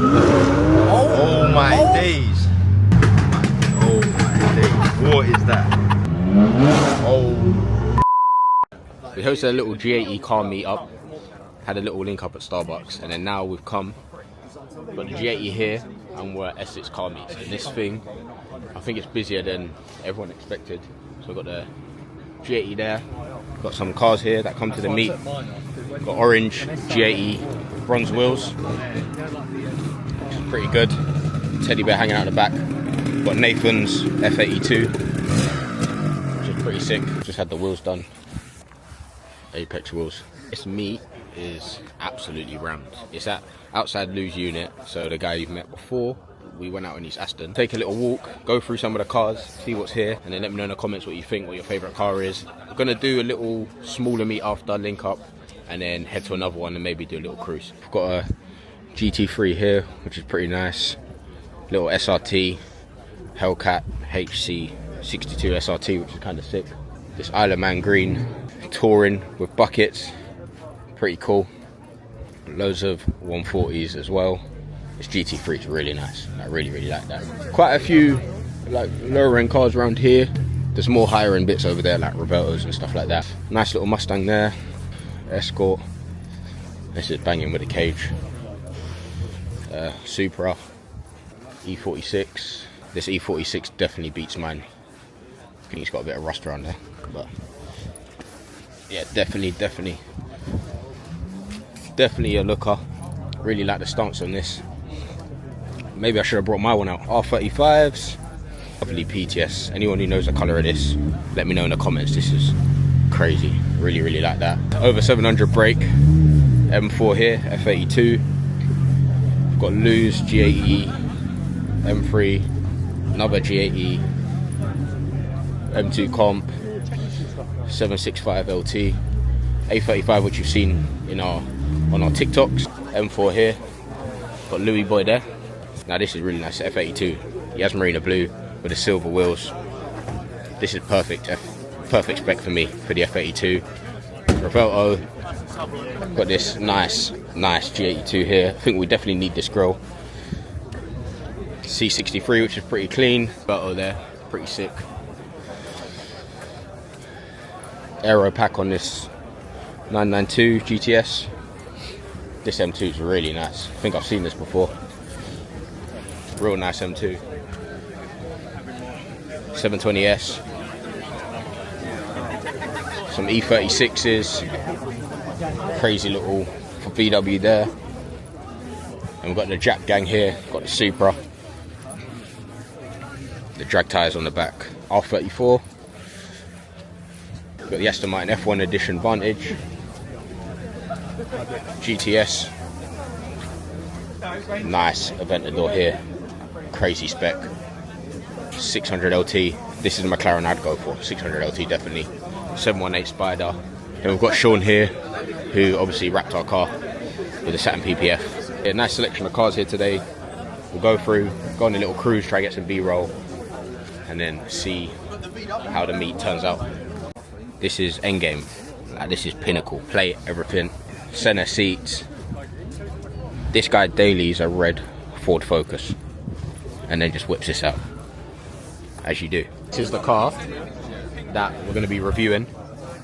Oh my days. Oh my days. What is that? Oh. We hosted a little G80 car meetup. Had a little link up at Starbucks. And then now we've come. We've got the G80 here. And we're at Essex car meets. And this thing, I think it's busier than everyone expected. So we've got the G80 there. Got some cars here that come to the meet. Got orange G80 bronze wheels, which is pretty good. Teddy bear hanging out the back. Got Nathan's F82, which is pretty sick. Just had the wheels done. Apex wheels. This meet is absolutely rammed. It's at outside Lou's unit, so the guy you've met before. We went out in his Aston. Take a little walk, go through some of the cars, see what's here, and then let me know in the comments what you think, what your favourite car is. We're gonna do a little smaller meet after, link up, and then head to another one and maybe do a little cruise. I've got a GT3 here, which is pretty nice. Little SRT, Hellcat HC62 SRT, which is kind of sick. This Isle of Man green, touring with buckets, pretty cool. Loads of 140s as well. This GT3 is really nice. I really like that. Quite a few like lower end cars around here. There's more higher end bits over there, like Reveltos and stuff like that. Nice little Mustang there. Escort. This is banging with a cage. Supra. E46. This E46 definitely beats mine. I think it's got a bit of rust around there, but yeah, definitely a looker. Really like the stance on this. Maybe I should have brought my one out. R35s. Lovely PTS. Anyone who knows the colour of this, let me know in the comments. This is crazy. Really like that. Over 700 brake. M4 here, F82. I've got Lou's G80 M3. Another G80 M2 comp. 765 LT. A35, which you've seen in on our TikToks. M4 here. Got Louis boy there. Now this is really nice. F82. He has marina blue with the silver wheels. This is perfect. Perfect spec for me for the F82. Revelto. Got this nice G82 here. I think we definitely need this grille. C63, which is pretty clean. Revelto there, pretty sick. Aero pack on this 992 GTS. This M2 is really nice. I think I've seen this before. Real nice M2. 720S. Some E36s. Crazy little for VW there. And we've got the Jap gang here. Got the Supra. The drag tyres on the back. R34. Got the Aston Martin F1 Edition Vantage. GTS. Nice Aventador here. Crazy spec. 600 LT. This is the McLaren I'd go for. 600 LT definitely. 718 Spider. And we've got Sean here, who obviously wrapped our car with a Saturn PPF. Yeah, nice selection of cars here today. We'll go through, go on a little cruise, try to get some B-roll, and then see how the meet turns out. This is endgame. Like, this is pinnacle. Plate, everything. Center seats. This guy daily is a red Ford Focus, and then just whips this out, as you do. This is the car that we're going to be reviewing.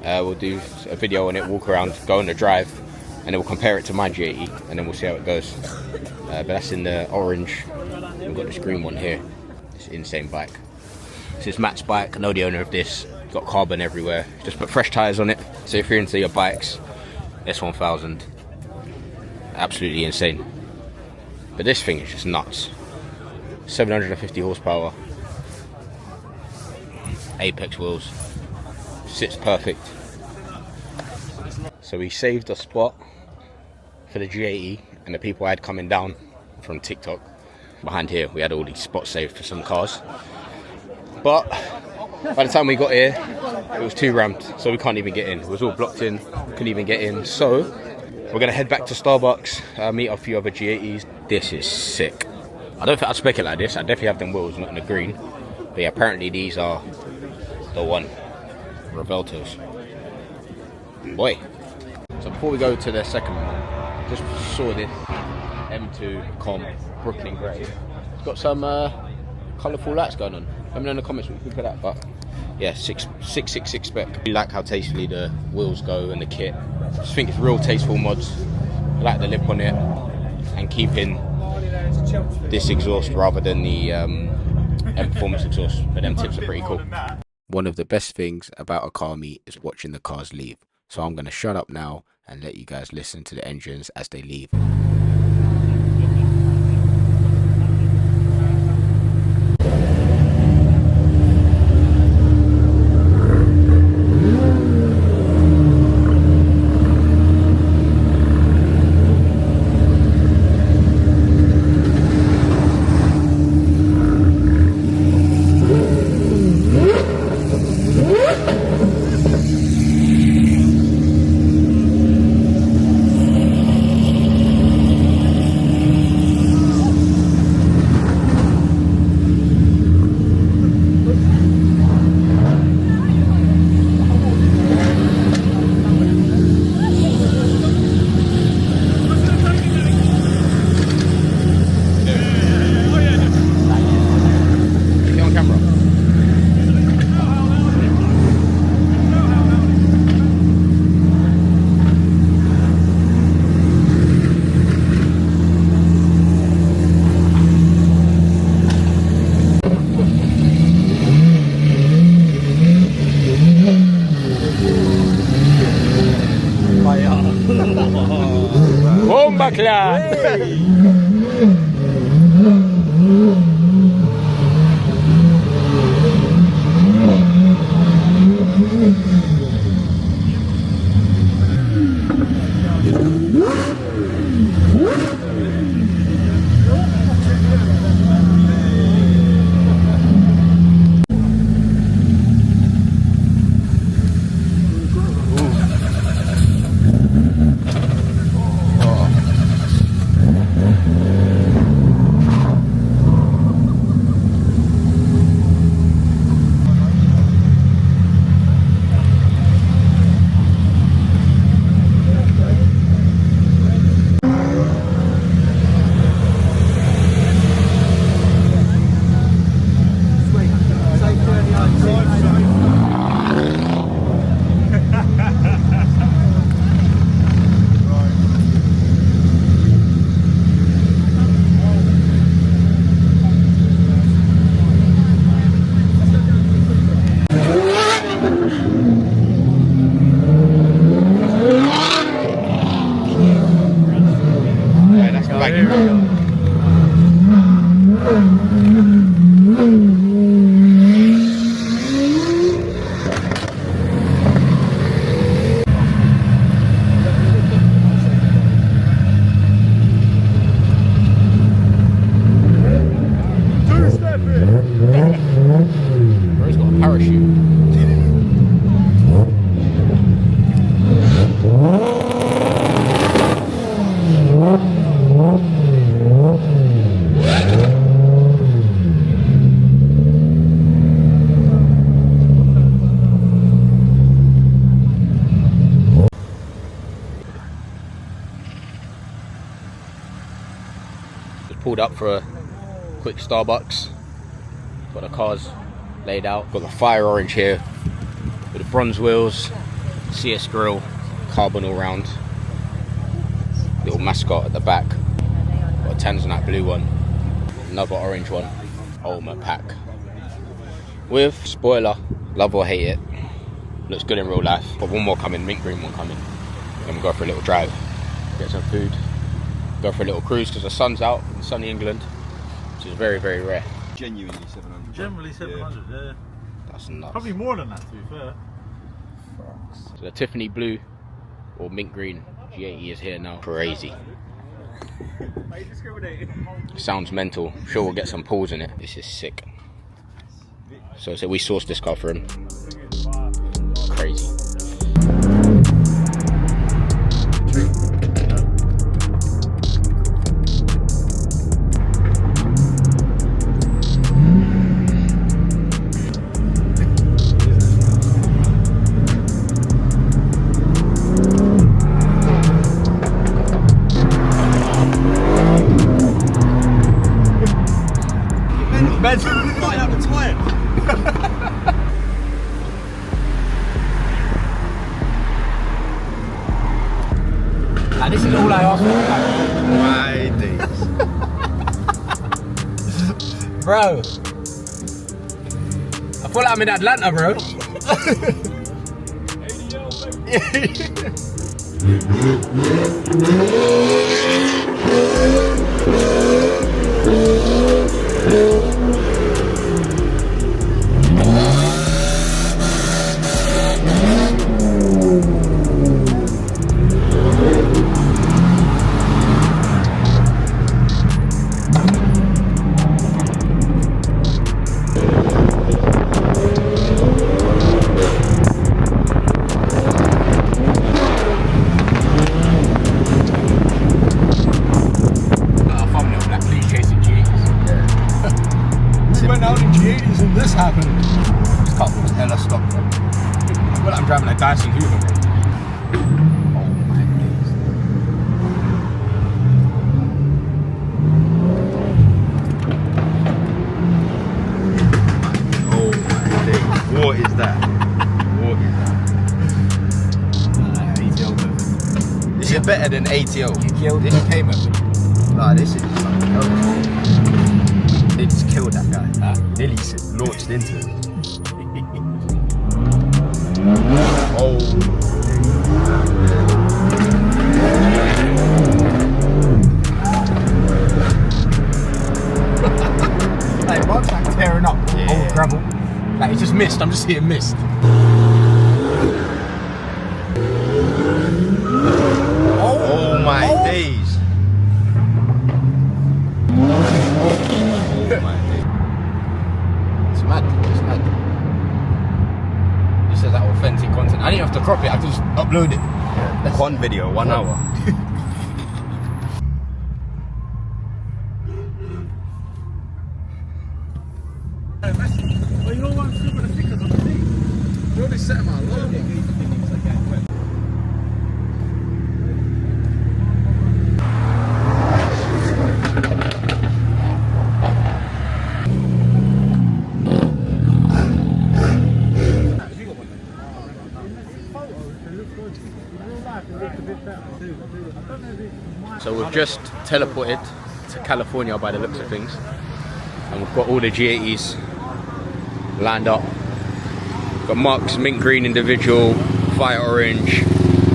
We'll do a video on it, walk around, go on the drive, and then we'll compare it to my G80, and then we'll see how it goes. But that's in the orange. We've got this green one here. It's an insane bike. This is Matt's bike. I know the owner of this. It's got carbon everywhere. Just put fresh tyres on it. So if you're into your bikes, S1000, absolutely insane. But this thing is just nuts. 750 horsepower. Apex wheels. Sits perfect. So we saved a spot for the G80 and the people I had coming down from TikTok. Behind here we had all these spots saved for some cars, but by the time we got here it was too rammed, so we can't even get in. It was all blocked in, couldn't even get in. So we're gonna head back to Starbucks, meet a few other G80s. This is sick. I don't think I'd spec it like this. I definitely have them wheels, not in the green, but yeah, apparently these are the one. Reveltos. Boy. So before we go to the second one, just saw this M2 Com Brooklyn Grey. It's got some colourful lights going on. Let me know in the comments what you think of that. But yeah, 666 spec. I like how tastefully the wheels go and the kit. I just think it's real tasteful mods. I like the lip on it and keeping this exhaust rather than the M Performance exhaust. But them tips are pretty cool. One of the best things about a car meet is watching the cars leave. So I'm going to shut up now and let you guys listen to the engines as they leave. Bomba class! Bro's got a parachute. Just pulled up for a quick Starbucks. Got the cars laid out. Got the fire orange here with the bronze wheels, CS grille, carbon all round. Little mascot at the back. Got a Tanzanite blue one, another orange one, ultimate pack. With spoiler, love or hate it, looks good in real life. Got one more coming, mint green one coming. Then we'll go for a little drive, get some food, go for a little cruise because the sun's out in sunny England, which is very, very rare. Genuinely 700. Generally 700, yeah. That's nuts. Probably more than that, to be fair. So the Tiffany blue or mint green G80 is here now. Crazy. Sounds mental. Sure, we'll get some pulls in it. This is sick. So we sourced this car for him. Crazy. Man's right out the tyre. And this is all I ask for. My days. Bro. I feel like I'm in Atlanta, bro. Went out in G80s and this happened. This car was hella stock, bro. I feel like I'm driving a Dyson Hoover, bro. Oh my days. Oh my days. What is that? What is that? ATL method. This is better than ATL. You killed this K method. Nah, this is something else. They just killed that guy. Nearly launched into it. Oh. Like, Mark's like tearing up old gravel. Like, it's just mist. I'm just seeing mist. Oh my days. It's mad. It's mad. This is that authentic content. I didn't have to crop it. I just upload it. Yeah. One video, 1 hour. Well, you know what? Super the stickers on the seat. You already set my logo. So we've just teleported to California by the looks of things, and we've got all the G80s lined up. Got Mark's mint green individual, fire orange,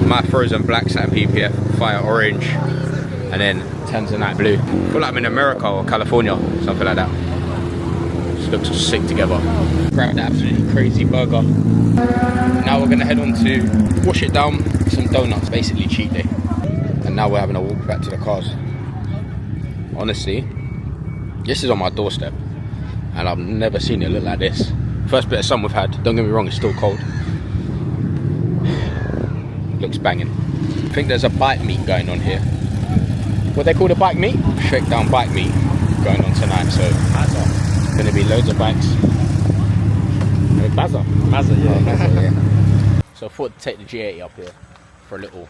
my frozen black satin PPF, fire orange, and then Tanzanite blue. I feel like I'm in America or California, something like that. Just looks sick together. Grabbed an absolutely crazy burger. Now we're gonna head on to wash it down, some donuts, basically cheat day. And now we're having a walk back to the cars. Honestly, this is on my doorstep, and I've never seen it look like this. First bit of sun we've had, don't get me wrong, it's still cold. Looks banging. I think there's a bike meet going on here. What they call the bike meet? Shakedown bike meet going on tonight, so there's gonna be loads of bikes. Mazda, yeah. So I thought to take the G80 up here for a little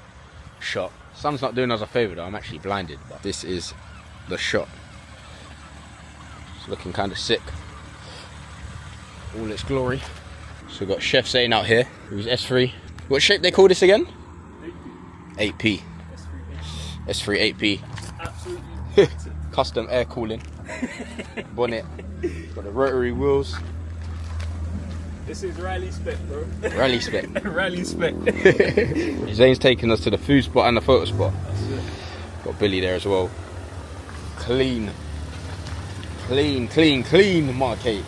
shot. Sun's not doing us a favour though, I'm actually blinded, but this is the shot. It's looking kind of sick. All its glory. So we've got Chef Zane out here, who's S3. What shape they call this again? 8P. S3 8P. Absolutely. Custom air cooling. Bonnet. Got the rotary wheels. This is rally spec, bro. Rally spec. Rally spec. Zane's taking us to the food spot and the photo spot. That's it. Got Billy there as well. Clean. Clean, clean, clean Marquee.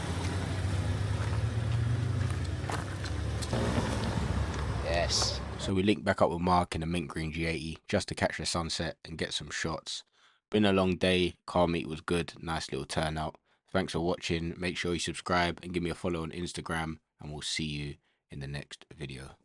Yes. So we linked back up with Mark in the mint green G80 just to catch the sunset and get some shots. Been a long day. Car meet was good. Nice little turnout. Thanks for watching. Make sure you subscribe and give me a follow on Instagram, and we'll see you in the next video.